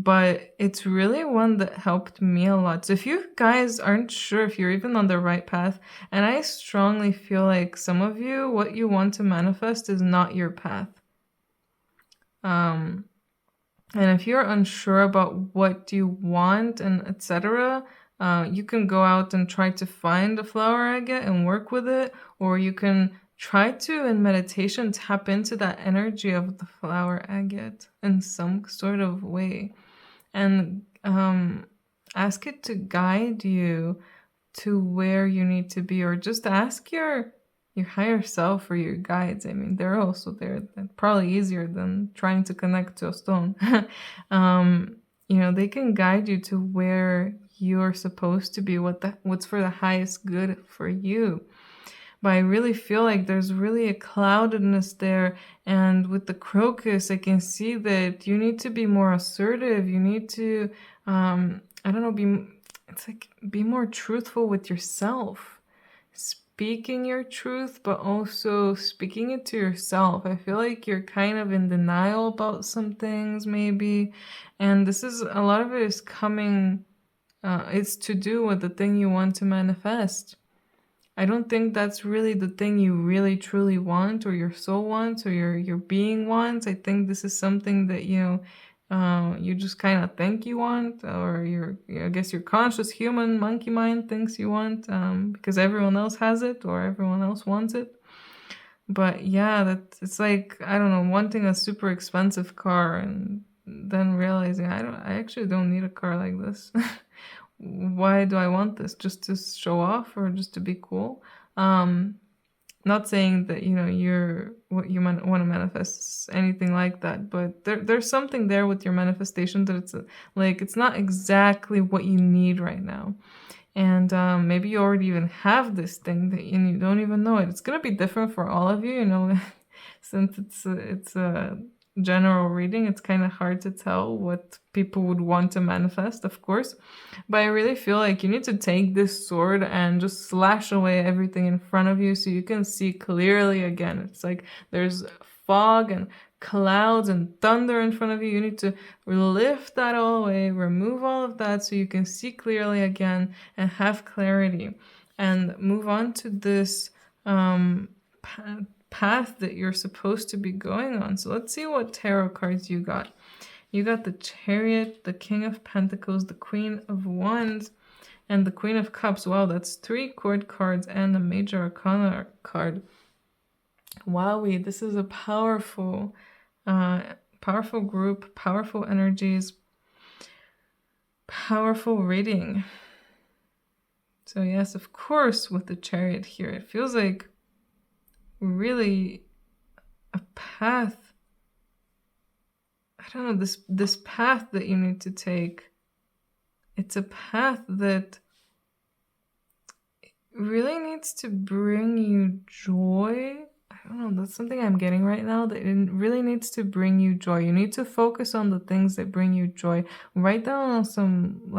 but it's really one that helped me a lot. So if you guys aren't sure if you're even on the right path, and I strongly feel like some of you, what you want to manifest is not your path. And if you're unsure about what you want and etc., you can go out and try to find a flower agate and work with it, or you can try to, in meditation, tap into that energy of the flower agate in some sort of way, and ask it to guide you to where you need to be, or just ask your higher self or your guides. I mean, they're also there. They're probably easier than trying to connect to a stone. They can guide you to where you're supposed to be, what's for the highest good for you. But I really feel like there's really a cloudedness there, and with the crocus, I can see that you need to be more assertive. You need to, I don't know, be more truthful with yourself. Speaking your truth, but also speaking it to yourself. I feel like you're kind of in denial about some things, maybe. And this is, a lot of it is coming, it's to do with the thing you want to manifest. I don't think that's really the thing you really truly want, or your soul wants, or your being wants. I think this is something that you just kind of think you want, or I guess your conscious human monkey mind thinks you want, because everyone else has it or everyone else wants it. But yeah, it's like, I don't know, wanting a super expensive car and then realizing I actually don't need a car like this. Why do I want this? Just to show off or just to be cool? Not saying that what you want to manifest is anything like that, but there's something there with your manifestation that it's not exactly what you need right now. And maybe you already even have this thing and you don't even know it. It's gonna be different for all of you, since it's a general reading. It's kind of hard to tell what people would want to manifest, of course. But I really feel like you need to take this sword and just slash away everything in front of you so you can see clearly again. It's like there's fog and clouds and thunder in front of you. You need to lift that all away, remove all of that so you can see clearly again and have clarity, and move on to this path that you're supposed to be going on. So let's see what tarot cards you got. You got the Chariot, the King of Pentacles, the Queen of Wands, and the Queen of Cups. Wow, that's 3 court cards and a Major Arcana card. Wowie, this is a powerful group, powerful energies, powerful reading. So yes, of course, with the Chariot here, it feels like really a path. I don't know, this path that you need to take. It's a path that really needs to bring you joy. I don't know, that's something I'm getting right now, that it really needs to bring you joy. You need to focus on the things that bring you joy. Write down on some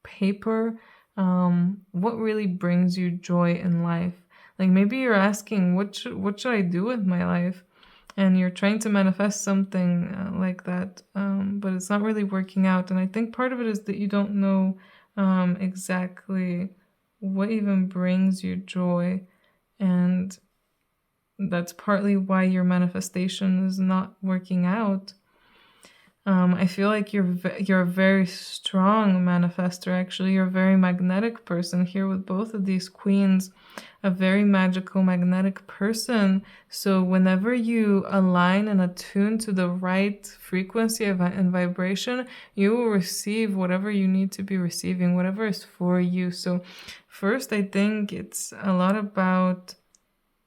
paper what really brings you joy in life. Like maybe you're asking, what should I do with my life? And you're trying to manifest something like that, but it's not really working out. And I think part of it is that you don't know exactly what even brings you joy. And that's partly why your manifestation is not working out. I feel like you're a very strong manifester, actually. You're a very magnetic person here with both of these queens, a very magical, magnetic person. So whenever you align and attune to the right frequency and vibration, you will receive whatever you need to be receiving, whatever is for you. So first, I think it's a lot about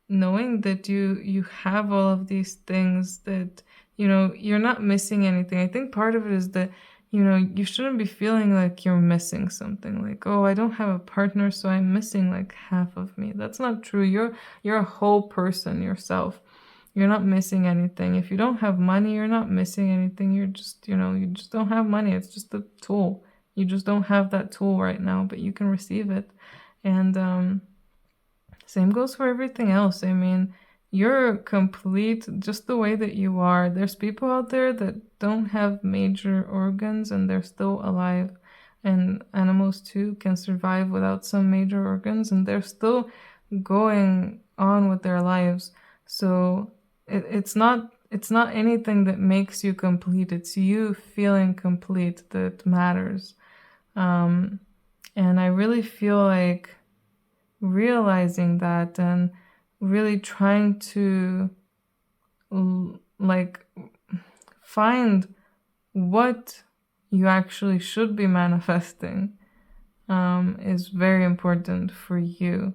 knowing that you have all of these things, that you're not missing anything. I think part of it is that you shouldn't be feeling like you're missing something, like, oh, I don't have a partner, so I'm missing half of me. That's not true. You're a whole person yourself. You're not missing anything. If you don't have money, you're not missing anything. You're just you just don't have money. It's just a tool. You just don't have that tool right now, but you can receive it. And same goes for everything else. I mean, You're complete just the way that you are. There's people out there that don't have major organs and they're still alive. And animals too can survive without some major organs and they're still going on with their lives. So it's not anything that makes you complete. It's you feeling complete that matters. Um, and I really feel like realizing that and really trying to like find what you actually should be manifesting is very important for you.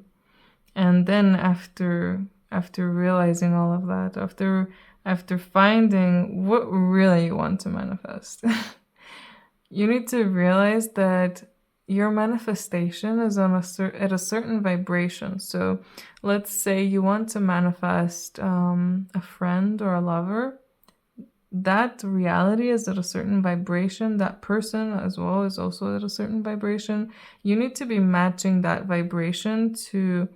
And then after realizing all of that, after finding what really you want to manifest, you need to realize that your manifestation is on at a certain vibration. So let's say you want to manifest a friend or a lover. That reality is at a certain vibration. That person as well is also at a certain vibration. You need to be matching that vibration to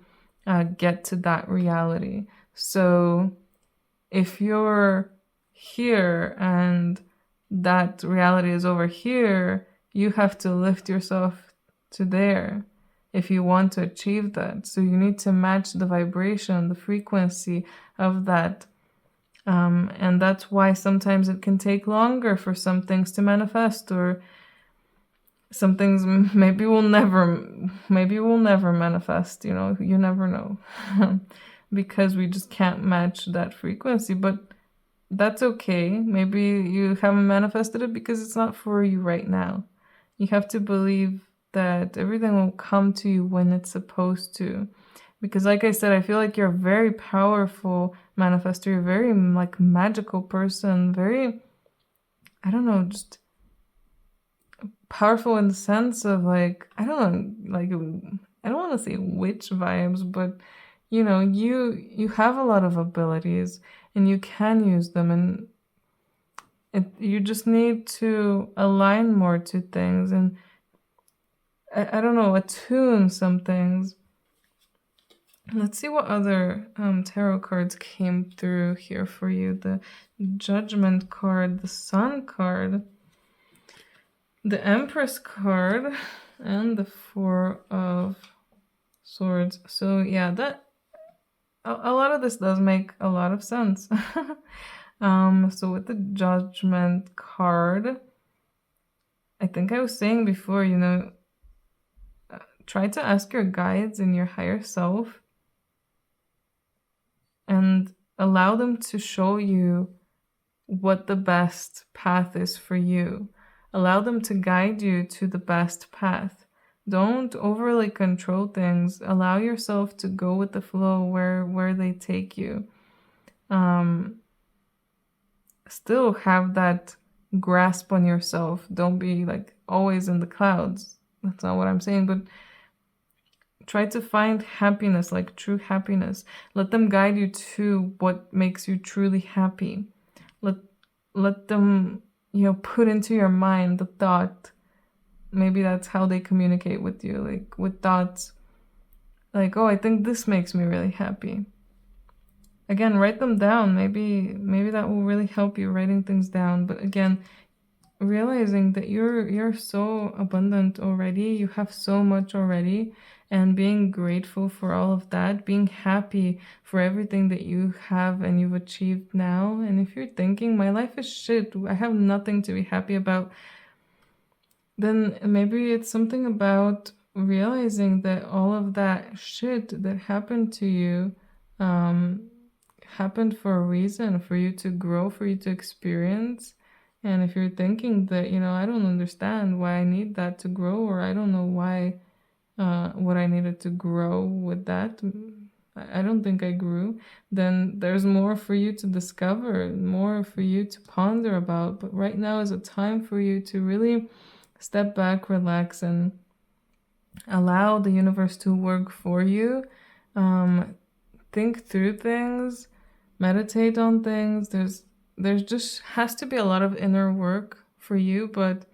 get to that reality. So if you're here and that reality is over here, you have to lift yourself to there if you want to achieve that. So you need to match the vibration, the frequency of that. And that's why sometimes it can take longer for some things to manifest, or some things maybe will never manifest, you never know. Because we just can't match that frequency. But that's okay. Maybe you haven't manifested it because it's not for you right now. You have to believe that everything will come to you when it's supposed to. Because like I said, I feel like you're a very powerful manifestor. You're a very magical person. Very, I don't know, just powerful in the sense of I don't know, I don't want to say witch vibes, but you have a lot of abilities and you can use them, and you just need to align more to things and I don't know, attune some things. Let's see what other tarot cards came through here for you. The Judgment card, the Sun card, the Empress card, and the Four of Swords. So yeah, that a lot of this does make a lot of sense. So with the Judgment card, I think I was saying before, try to ask your guides and your higher self and allow them to show you what the best path is for you. Allow them to guide you to the best path. Don't overly control things. Allow yourself to go with the flow where they take you. Still have that grasp on yourself. Don't be always in the clouds. That's not what I'm saying, but try to find happiness, true happiness. Let them guide you to what makes you truly happy. Let them, put into your mind the thought. Maybe that's how they communicate with you, with thoughts. Oh, I think this makes me really happy. Again, write them down. Maybe that will really help you, writing things down. But again, realizing that you're so abundant already, you have so much already, and being grateful for all of that, being happy for everything that you have and you've achieved now. And if you're thinking, my life is shit, I have nothing to be happy about, then maybe it's something about realizing that all of that shit that happened to you happened for a reason, for you to grow, for you to experience. And if you're thinking that, I don't understand why I need that to grow, or I don't know why, what I needed to grow with that, I don't think I grew, then there's more for you to discover, more for you to ponder about. But right now is a time for you to really step back, relax, and allow the universe to work for you. Think through things, meditate on things. There's just has to be a lot of inner work for you, but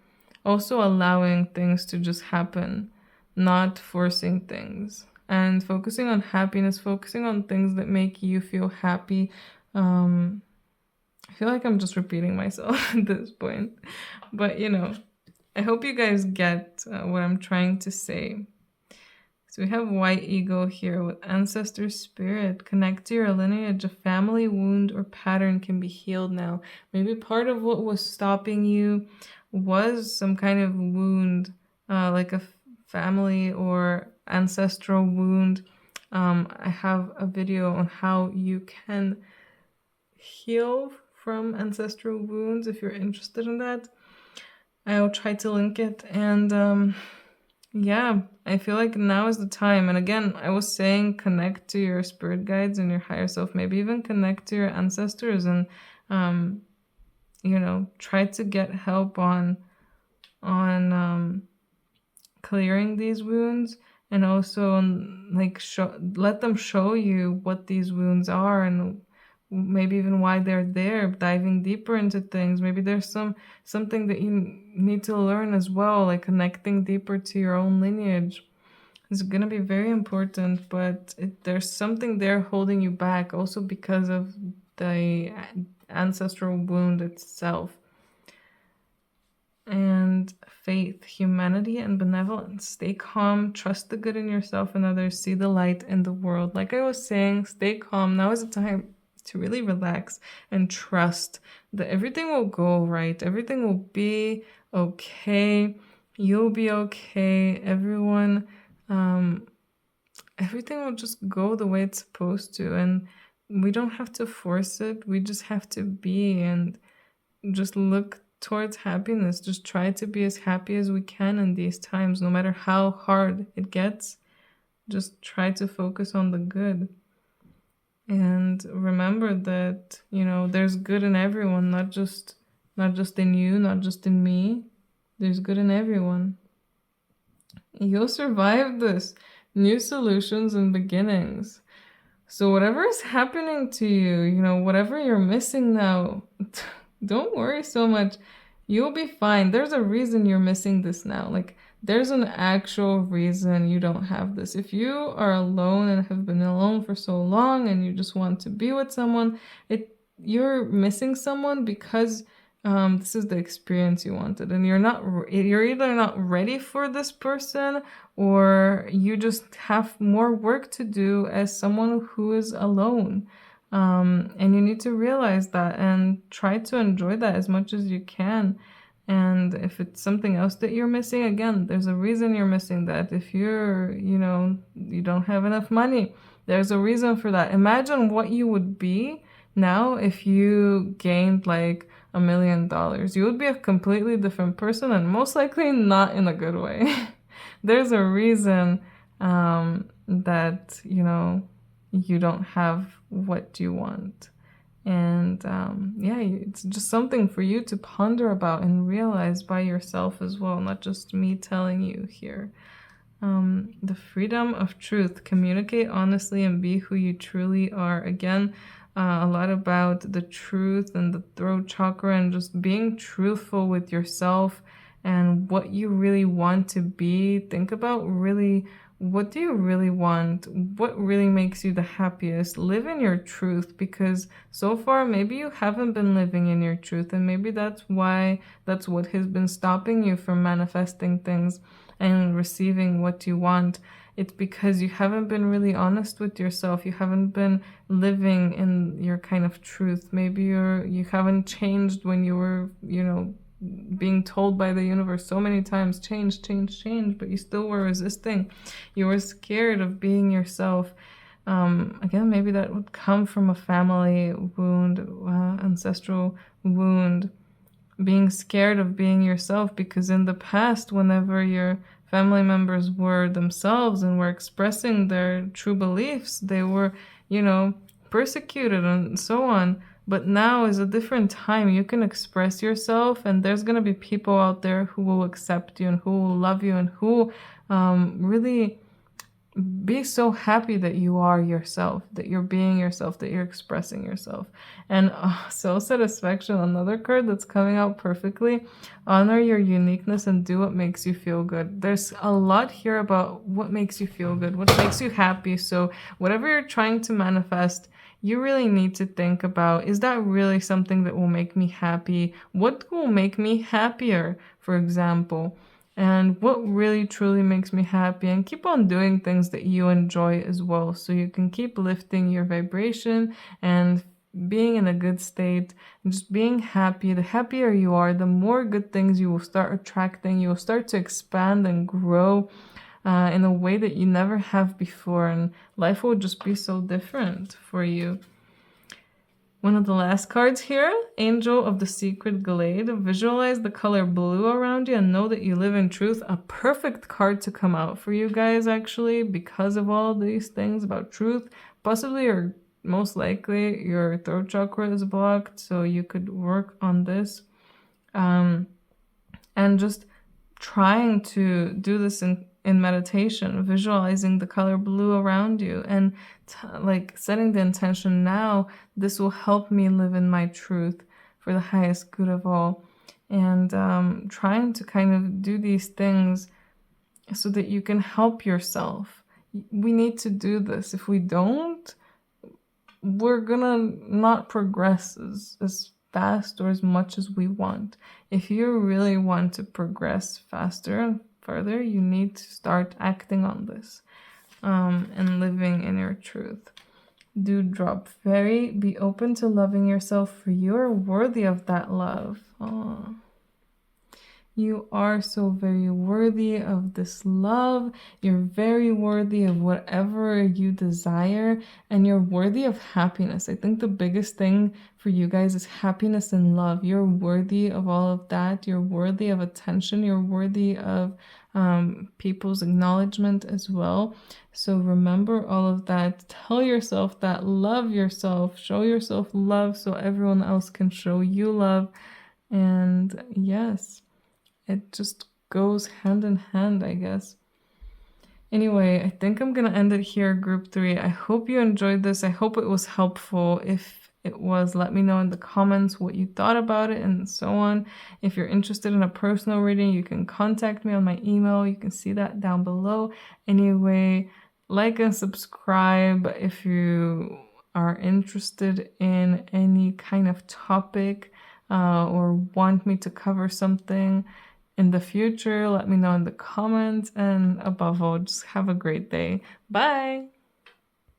also allowing things to just happen, not forcing things. and focusing on happiness, focusing on things that make you feel happy. I feel like I'm just repeating myself at this point, but I hope you guys get what I'm trying to say. So we have white eagle here with ancestor spirit. Connect to your lineage. A family wound or pattern can be healed now. Maybe part of what was stopping you was some kind of wound, like a family or ancestral wound. I have a video on how you can heal from ancestral wounds if you're interested in that. I'll try to link it. And yeah, I feel like now is the time. And again, I was saying connect to your spirit guides and your higher self, maybe even connect to your ancestors and try to get help on clearing these wounds, and also let them show you what these wounds are and maybe even why they're there, diving deeper into things. Maybe there's something that you need to learn as well, like connecting deeper to your own lineage. It's going to be very important, but there's something there holding you back also because of the ancestral wound itself. And faith, humanity, and benevolence. Stay calm, trust the good in yourself and others, see the light in the world. Like I was saying, stay calm. Now is the time to really relax and trust that everything will go right. Everything will be okay. You'll be okay. Everyone, everything will just go the way it's supposed to. And we don't have to force it. We just have to be and just look towards happiness. Just try to be as happy as we can in these times, no matter how hard it gets. Just try to focus on the good. And remember that, there's good in everyone, not just in you, not just in me. There's good in everyone. You'll survive this. New solutions and beginnings. So whatever is happening to you, whatever you're missing now, don't worry so much. You'll be fine. There's a reason you're missing this now. Like, there's an actual reason you don't have this. If you are alone and have been alone for so long and you just want to be with someone, you're missing someone because this is the experience you wanted, and you're either not ready for this person, or you just have more work to do as someone who is alone. And you need to realize that and try to enjoy that as much as you can. And if it's something else that you're missing, again, there's a reason you're missing that. If you're, you don't have enough money, there's a reason for that. Imagine what you would be now if you gained like $1 million. You would be a completely different person, and most likely not in a good way. There's a reason that, you don't have what you want. And it's just something for you to ponder about and realize by yourself as well, not just me telling you here. The freedom of truth. Communicate honestly and be who you truly are. Again, a lot about the truth and the throat chakra and just being truthful with yourself and what you really want to be. Think about really, what do you really want? What really makes you the happiest? Live in your truth, because so far maybe you haven't been living in your truth, and maybe that's what has been stopping you from manifesting things and receiving what you want. It's because you haven't been really honest with yourself. You haven't been living in your kind of truth. Maybe you haven't changed when you were, being told by the universe so many times, change, change, change, but you still were resisting. You were scared of being yourself. Again, maybe that would come from a family wound, ancestral wound, being scared of being yourself, because in the past, whenever your family members were themselves and were expressing their true beliefs, they were, persecuted and so on. But now is a different time. You can express yourself, and there's going to be people out there who will accept you and who will love you and who really be so happy that you are yourself, that you're being yourself, that you're expressing yourself. And soul satisfaction, another card that's coming out perfectly. Honor your uniqueness and do what makes you feel good. There's a lot here about what makes you feel good, what makes you happy. So whatever you're trying to manifest, you really need to think about, is that really something that will make me happy? What will make me happier, for example? And what really truly makes me happy, and keep on doing things that you enjoy as well, so you can keep lifting your vibration and being in a good state and just being happy. The happier you are, the more good things you will start attracting. You will start to expand and grow in a way that you never have before, and life will just be so different for you. One of the last cards here, Angel of the Secret Glade. Visualize the color blue around you and know that you live in truth. A perfect card to come out for you guys, actually, because of all of these things about truth. Possibly, or most likely, your throat chakra is blocked, so you could work on this. And just trying to do this in meditation, visualizing the color blue around you, and like setting the intention now, this will help me live in my truth for the highest good of all. And trying to kind of do these things so that you can help yourself. We need to do this. If we don't, we're gonna not progress as fast or as much as we want. If you really want to progress faster and further, you need to start acting on this and living in your truth. Dewdrop Fairy, be open to loving yourself, for you are worthy of that love. Aww. You are so very worthy of this love. You're very worthy of whatever you desire, and you're worthy of happiness. I think the biggest thing for you guys is happiness and love. You're worthy of all of that. You're worthy of attention. You're worthy of people's acknowledgement as well. So remember all of that. Tell yourself that. Love yourself. Show yourself love so everyone else can show you love. And yes, it just goes hand in hand, I guess. Anyway, I think I'm gonna end it here, group 3. I hope you enjoyed this. I hope it was helpful. If it was, let me know in the comments what you thought about it and so on. If you're interested in a personal reading, you can contact me on my email. You can see that down below. Anyway, like and subscribe if you are interested in any kind of topic or want me to cover something in the future. Let me know in the comments, and above all, just have a great day. Bye!